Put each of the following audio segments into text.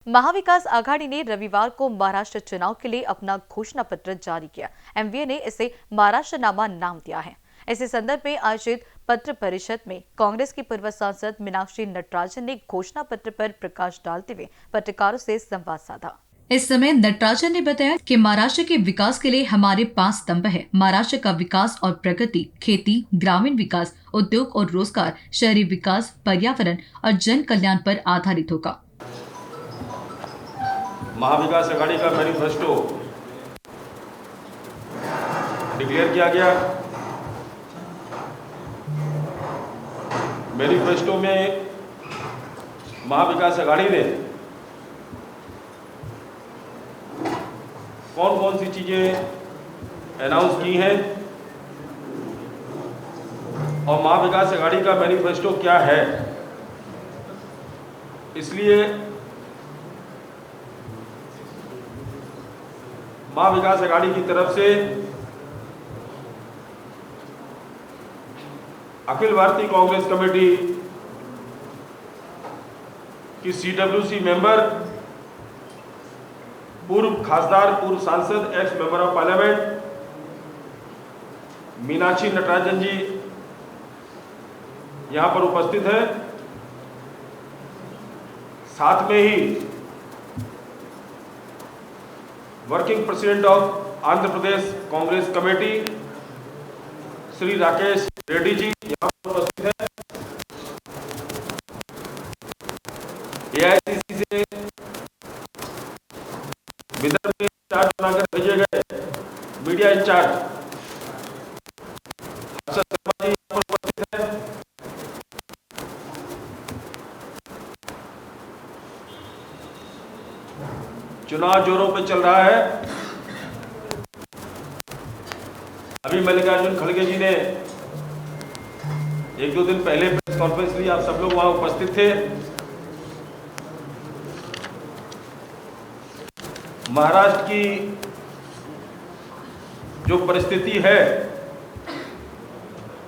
महाविकास आघाड़ी ने रविवार को महाराष्ट्र चुनाव के लिए अपना घोषणा पत्र जारी किया। एमवीए ने इसे महाराष्ट्रनामा नाम दिया है। इसी संदर्भ में आयोजित पत्र परिषद में कांग्रेस की पूर्व सांसद मीनाक्षी नटराजन ने घोषणा पत्र पर प्रकाश डालते हुए पत्रकारों से संवाद साधा। इस समय नटराजन ने बताया कि महाराष्ट्र के विकास के लिए हमारे 5 स्तंभ है। महाराष्ट्र का विकास और प्रगति खेती, ग्रामीण विकास, उद्योग और रोजगार, शहरी विकास, पर्यावरण और जन कल्याण पर आधारित होगा। महाविकास आघाड़ी का मैनिफेस्टो डिक्लेयर किया गया। मैनिफेस्टो में महाविकास आघाड़ी ने कौन कौन सी चीजें अनाउंस की हैं और महाविकास आघाड़ी का मैनिफेस्टो क्या है, इसलिए महाविकास आघाड़ी की तरफ से अखिल भारतीय कांग्रेस कमेटी की सीडब्ल्यूसी मेंबर, पूर्व खासदार, पूर्व सांसद, ex member of parliament Meenakshi Natarajan ji यहां पर उपस्थित है। साथ में ही working president of Andhra Pradesh Congress committee Shri Rakesh Reddy ji यहाँ पर उपस्थित है। एआईसीसी से विदर्भ में इंचार्ज बनाकर भेजे गए मीडिया इंचार्ज अक्षत शर्मा जी यहाँ पर उपस्थित है। चुनाव जोरों पे चल रहा है। अभी मल्लिकार्जुन खड़गे जी ने 1-2 दिन पहले प्रेस कॉन्फ्रेंस ली, आप सब लोग वहां उपस्थित थे। महाराष्ट्र की जो परिस्थिति है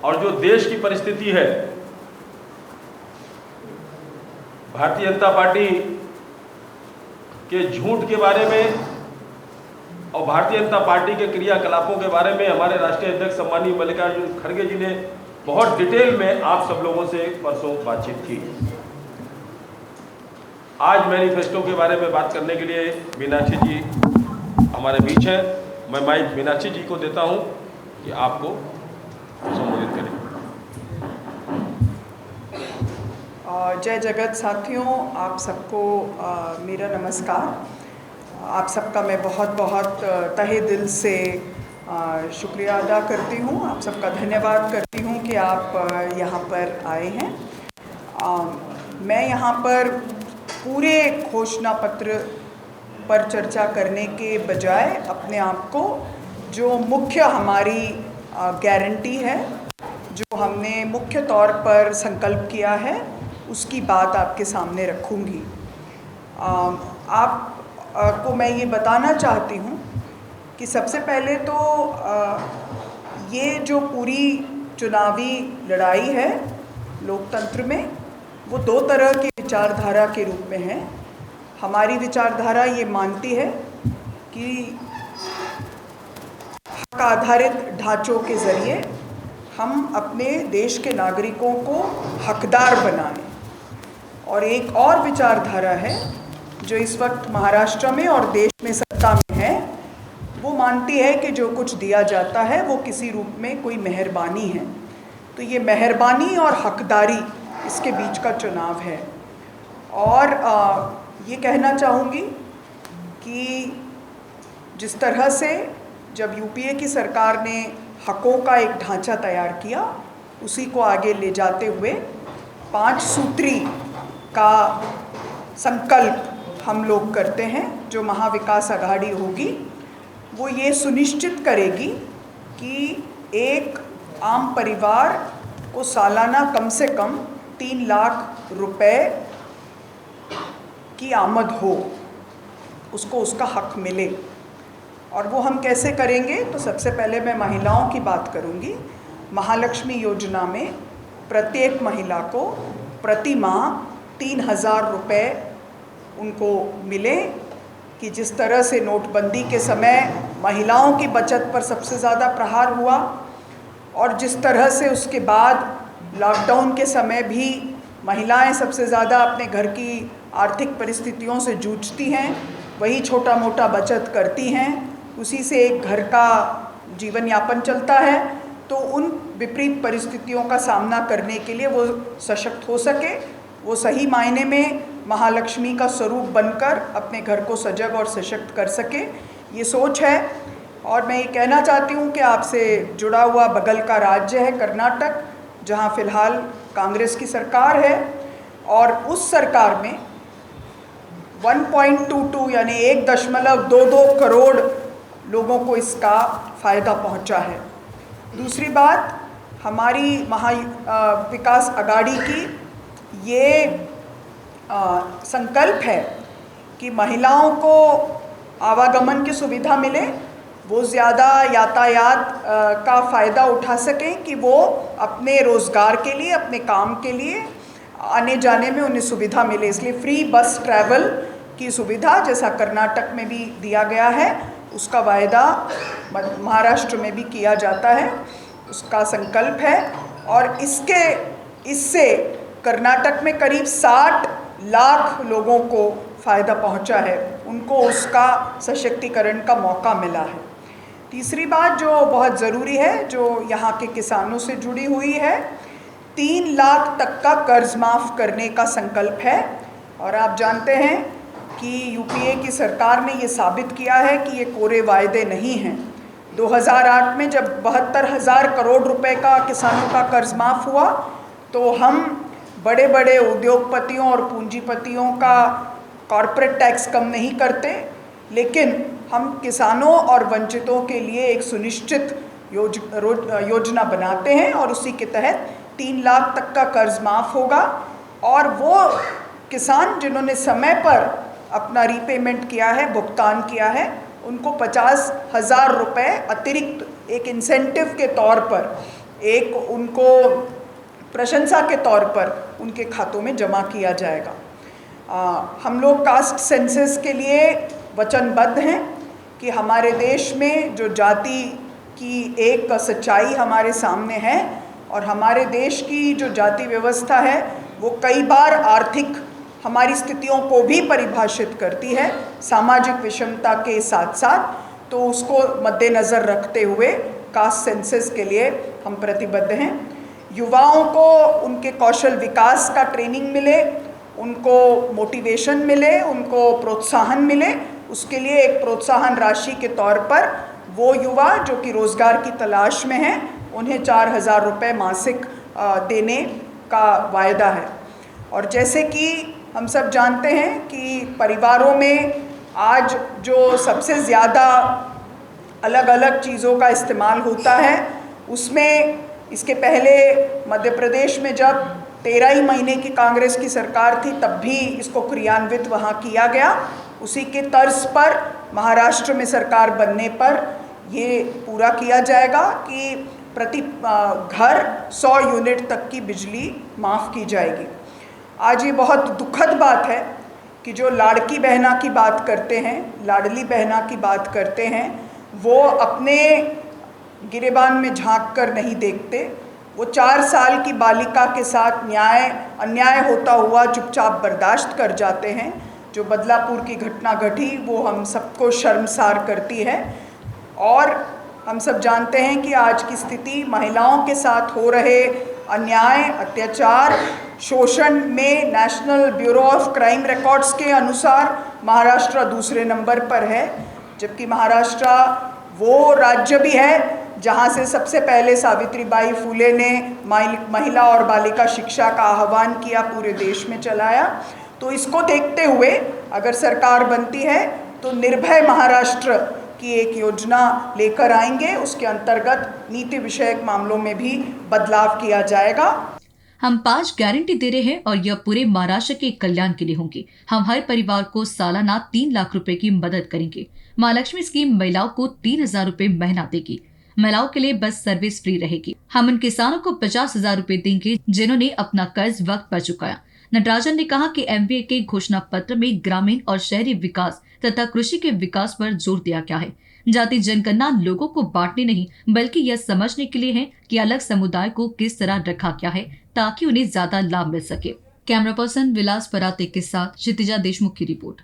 और जो देश की परिस्थिति है, भारतीय जनता पार्टी के झूठ के बारे में और भारतीय जनता पार्टी के क्रियाकलापों के बारे में हमारे राष्ट्रीय अध्यक्ष सम्मानीय मल्लिकार्जुन खड़गे जी ने बहुत डिटेल में आप सब लोगों से परसों बातचीत की। आज मैनिफेस्टो के बारे में बात करने के लिए मीनाक्षी जी हमारे बीच हैं। मैं माइक मीनाक्षी जी को देता हूं कि आपको संबोधित करें। जय जगत साथियों, आप सबको मेरा नमस्कार। आप सबका मैं बहुत बहुत तहे दिल से शुक्रिया अदा करती हूँ। आप सबका धन्यवाद करती हूँ कि आप यहाँ पर आए हैं। मैं यहाँ पर पूरे घोषणा पत्र पर चर्चा करने के बजाय अपने आप को जो मुख्य हमारी गारंटी है, जो हमने मुख्य तौर पर संकल्प किया है, उसकी बात आपके सामने रखूँगी। आप को मैं ये बताना चाहती हूँ कि सबसे पहले तो ये जो पूरी चुनावी लड़ाई है लोकतंत्र में, वो 2 तरह की विचारधारा के रूप में है। हमारी विचारधारा ये मानती है कि हक आधारित ढांचों के ज़रिए हम अपने देश के नागरिकों को हकदार बनाएं, और एक और विचारधारा है जो इस वक्त महाराष्ट्र में और देश में सत्ता में है। वो मानती है कि जो कुछ दिया जाता है वो किसी रूप में कोई मेहरबानी है। तो ये मेहरबानी और हकदारी, इसके बीच का चुनाव है। और ये कहना चाहूँगी कि जिस तरह से जब यूपीए की सरकार ने हकों का एक ढांचा तैयार किया, उसी को आगे ले जाते हुए 5 सूत्री का संकल्प हम लोग करते हैं। जो महाविकास आघाड़ी होगी वो ये सुनिश्चित करेगी कि एक आम परिवार को सालाना कम से कम 3 लाख रुपए की आमद हो, उसको उसका हक मिले। और वो हम कैसे करेंगे? तो सबसे पहले मैं महिलाओं की बात करूंगी। महालक्ष्मी योजना में प्रत्येक महिला को प्रति माह 3,000 रुपये उनको मिले कि जिस तरह से नोटबंदी के समय महिलाओं की बचत पर सबसे ज़्यादा प्रहार हुआ और जिस तरह से उसके बाद लॉकडाउन के समय भी महिलाएं सबसे ज़्यादा अपने घर की आर्थिक परिस्थितियों से जूझती हैं, वही छोटा मोटा बचत करती हैं, उसी से एक घर का जीवन यापन चलता है। तो उन विपरीत परिस्थितियों का सामना करने के लिए वो सशक्त हो सके, वो सही मायने में महालक्ष्मी का स्वरूप बनकर अपने घर को सजग और सशक्त कर सके, ये सोच है। और मैं ये कहना चाहती हूँ कि आपसे जुड़ा हुआ बगल का राज्य है कर्नाटक, जहाँ फ़िलहाल कांग्रेस की सरकार है और उस सरकार में 1.22 यानी 1.22 करोड़ लोगों को इसका फ़ायदा पहुंचा है। दूसरी बात, हमारी विकास आघाड़ी की ये संकल्प है कि महिलाओं को आवागमन की सुविधा मिले, वो ज़्यादा यातायात का फ़ायदा उठा सकें, कि वो अपने रोज़गार के लिए, अपने काम के लिए आने जाने में उन्हें सुविधा मिले। इसलिए फ्री बस ट्रैवल की सुविधा जैसा कर्नाटक में भी दिया गया है, उसका वायदा महाराष्ट्र में भी किया जाता है, उसका संकल्प है। और इससे कर्नाटक में करीब 60 लाख लोगों को फ़ायदा पहुंचा है, उनको उसका सशक्तिकरण का मौका मिला है। तीसरी बात जो बहुत ज़रूरी है, जो यहाँ के किसानों से जुड़ी हुई है, 3 लाख तक का कर्ज माफ़ करने का संकल्प है। और आप जानते हैं कि यूपीए की सरकार ने ये साबित किया है कि ये कोरे वायदे नहीं हैं। 2008 में जब 72,000 करोड़ रुपए का किसानों का कर्ज माफ़ हुआ, तो हम बड़े बड़े उद्योगपतियों और पूंजीपतियों का कॉरपोरेट टैक्स कम नहीं करते, लेकिन हम किसानों और वंचितों के लिए एक सुनिश्चित योजना बनाते हैं और उसी के तहत 3 लाख तक का कर्ज माफ़ होगा। और वो किसान जिन्होंने समय पर अपना रीपेमेंट किया है, भुगतान किया है, उनको 50,000 रुपये अतिरिक्त एक इंसेंटिव के तौर पर, एक उनको प्रशंसा के तौर पर उनके खातों में जमा किया जाएगा। हम लोग कास्ट सेंसस के लिए वचनबद्ध हैं कि हमारे देश में जो जाति की एक सच्चाई हमारे सामने है और हमारे देश की जो जाति व्यवस्था है वो कई बार आर्थिक हमारी स्थितियों को भी परिभाषित करती है, सामाजिक विषमता के साथ साथ। तो उसको मद्देनज़र रखते हुए कास्ट सेंसस के लिए हम प्रतिबद्ध हैं। युवाओं को उनके कौशल विकास का ट्रेनिंग मिले, उनको मोटिवेशन मिले, उनको प्रोत्साहन मिले, उसके लिए एक प्रोत्साहन राशि के तौर पर वो युवा जो कि रोज़गार की तलाश में हैं, उन्हें 4,000 रुपये मासिक देने का वायदा है। और जैसे कि हम सब जानते हैं कि परिवारों में आज जो सबसे ज़्यादा अलग अलग चीज़ों का इस्तेमाल होता है, उसमें इसके पहले मध्य प्रदेश में जब 13 ही महीने की कांग्रेस की सरकार थी, तब भी इसको क्रियान्वित वहाँ किया गया। उसी के तर्ज पर महाराष्ट्र में सरकार बनने पर ये पूरा किया जाएगा कि प्रति घर 100 यूनिट तक की बिजली माफ़ की जाएगी। आज ये बहुत दुखद बात है कि जो लाड़की बहना की बात करते हैं, लाडली बहना की बात करते हैं, वो अपने गिरेबान में झांक कर नहीं देखते। वो 4 साल की बालिका के साथ अन्याय होता हुआ चुपचाप बर्दाश्त कर जाते हैं। जो बदलापुर की घटना घटी वो हम सबको शर्मसार करती है। और हम सब जानते हैं कि आज की स्थिति महिलाओं के साथ हो रहे अन्याय, अत्याचार, शोषण में national bureau of crime records के अनुसार महाराष्ट्र दूसरे नंबर पर है, जबकि महाराष्ट्र वो राज्य भी है जहाँ से सबसे पहले सावित्रीबाई फुले ने महिला और बालिका शिक्षा का आह्वान किया, पूरे देश में चलाया। तो इसको देखते हुए अगर सरकार बनती है तो निर्भय महाराष्ट्र की एक योजना लेकर आएंगे, उसके अंतर्गत नीति विषयक मामलों में भी बदलाव किया जाएगा। हम 5 गारंटी दे रहे हैं और यह पूरे महाराष्ट्र के कल्याण के लिए होंगी। हम हर परिवार को सालाना 3 लाख रुपए की मदद करेंगे। महालक्ष्मी स्कीम महिलाओं को 3,000 रुपए महीना देगी। महिलाओं के लिए बस सर्विस फ्री रहेगी। हम उन किसानों को 50,000 रुपए देंगे जिन्होंने अपना कर्ज वक्त पर चुकाया। नटराजन ने कहा कि एमवीए के घोषणा पत्र में ग्रामीण और शहरी विकास तथा कृषि के विकास पर जोर दिया गया है। जाति जनगणना लोगों को बांटने नहीं बल्कि यह समझने के लिए है कि अलग समुदाय को किस तरह रखा गया है ताकि उन्हें ज्यादा लाभ मिल सके। कैमरा पर्सन विलास पराते के साथ क्षितिजा देशमुख की रिपोर्ट।